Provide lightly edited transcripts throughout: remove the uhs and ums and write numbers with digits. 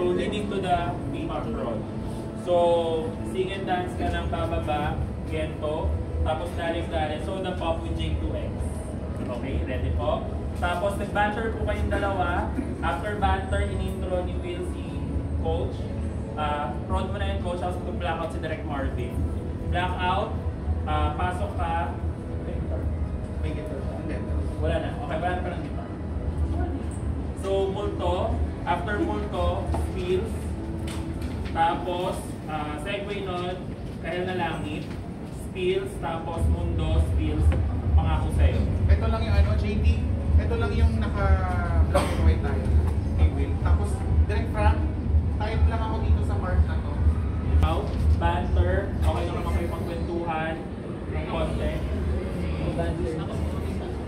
So, leading to the female front. So, sing and dance ka ng bababa, gento, tapos dalim-dalim. So, the pop with J2X. Okay, ready po? Tapos, nag-banter po kayong dalawa. After banter, in-intro ni Will si Coach. Front mo na yung Coach, tapos mag-blackout si Direct Marvin. Blackout, pasok ka. May guitar. Wala na. Okay, wala na pa ng guitar. So, multo. After multo, spills. Tapos, segue nun, kahil na langit. Spills, tapos mundo, spills. Pangako sa'yo. Ito lang yung ano, JT. Ito lang yung naka-black and white tayo. Kay Will. Tapos, direct Frank, type lang ako dito sa part na to. Out, banter. Okay naman kayo magkwentuhan ng konti. Banter.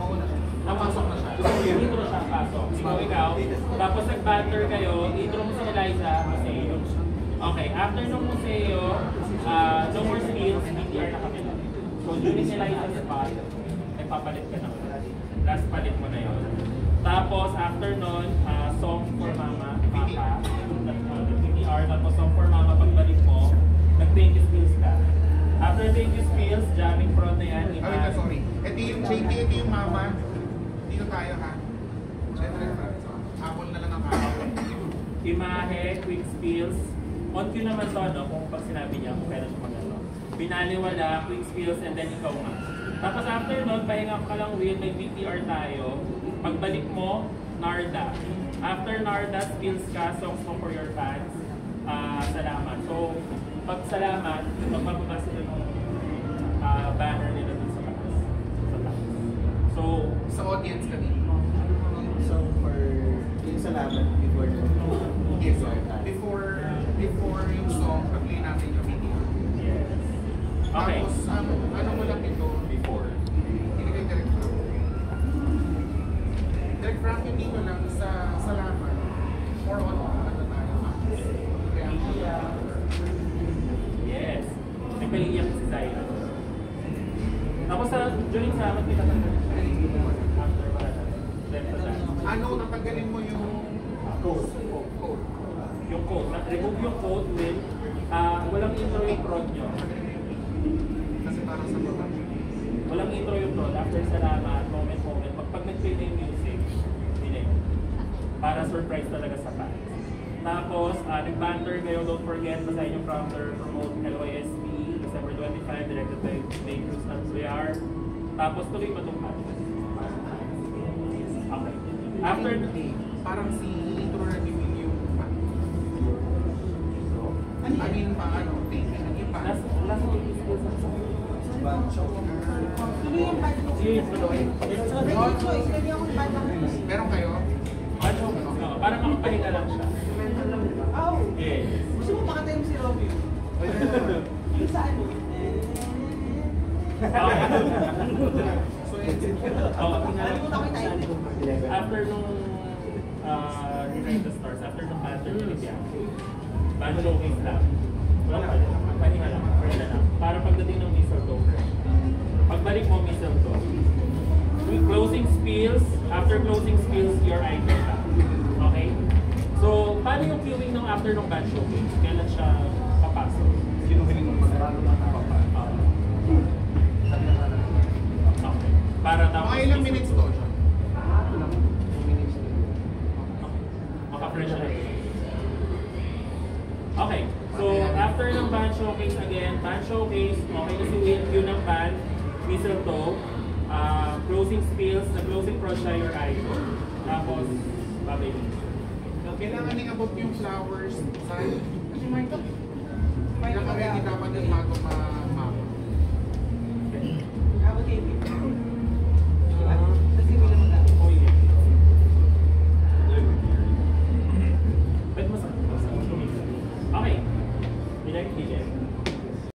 Oo na. Napasok na siya. Intro siya, pasok. Ikaw. Tapos nag-banter kayo, intro mo si Eliza, Museo. Okay, after nung Museo, no more skills, BTR na kami. So, during si Eliza's spot, nagpapalit ka na. Last palit mo na yun. Tapos, after nun, song for mama, papa, BTR, tapos song for mama, pagbalik mo, nag-thank you skills ka. After thank you skills, jamming front na yan. Sorry. Ito yung JT, ito yung mama. Dito tayo ha. Siyempre, apple na lang ang apple. Imahe, quick spills. On cue naman to, no? Kung pag sinabi niya, kung kailan siya mag-ano. Binaliwala, quick spills, and then ikaw nga. Tapos after nun, pahinga ka lang, Will, may BTR tayo. Pagbalik mo, Narda. After Narda, spills ka, songs mo for your fans. Salamat. So, pag salamat, magpapabasa sila ng banner nila dun sa taas. So, Sa audience ka din. So for yung salamat before the Yes, sir. Before yung song, pag-play natin yung video. yes. Okay. Tapos, ano mo lang ito? Before. Hindi kay Direct Frank. Direct Frank, yung dito lang sa salamat. More on ano tayo. Kaya, Yes. May paiiyak si Zaira. Tapos during salamat, kita ka after wala na. Left na. ano, natanggalin mo yung code. code. Yung code. Remove yung code with walang intro yung prod nyo. Kasi parang sa baba. Walang intro yung prod. After salamat, moment. Pag nag-play na yung music, hindi na yun. Para surprise talaga sa fans. Tapos, nag-banter kayo. Don't forget, basahin yung prompter, promote LYSP, December 25, directed by Dave Cruz ng Suyar. Tapos, tuloy pa itong match. Okay. After, Parang si intro na ni Will yung I mean, paano? Yung pa. last week is still sa Bunch of Serious ba doon? Meron kayo? Para makapahinga lang siya. Yes. Gusto mo pakatay mo si Romeo? Yung sa ano? So, it's After nung Rewrite the Stars, after nung pattern ni Bianchi, paano showcase lang? Wala pa rin. Pahinga lang. Pahinga lang. Para pagdating ng mistletoe. Pagbalik mo mistletoe. Closing spills. After closing spills, your item lang. Okay? So, paano yung queuing ng after nung band showcase? Kailan siya papasok? Kinuhiling mo sa Okay. Para tapos... mga ilang minutes to, John? Maka-fresh na rin. Okay. So, after ng band showcase again, band showcase, okay na si Will, view ng band, mistletoe, closing spills, the closing prod siya your idol. Tapos, babay. Kailangan yung abot yung flowers sa kasi may ito. Kailangan ready dapat yung bago ma-map. Ako, Kevin.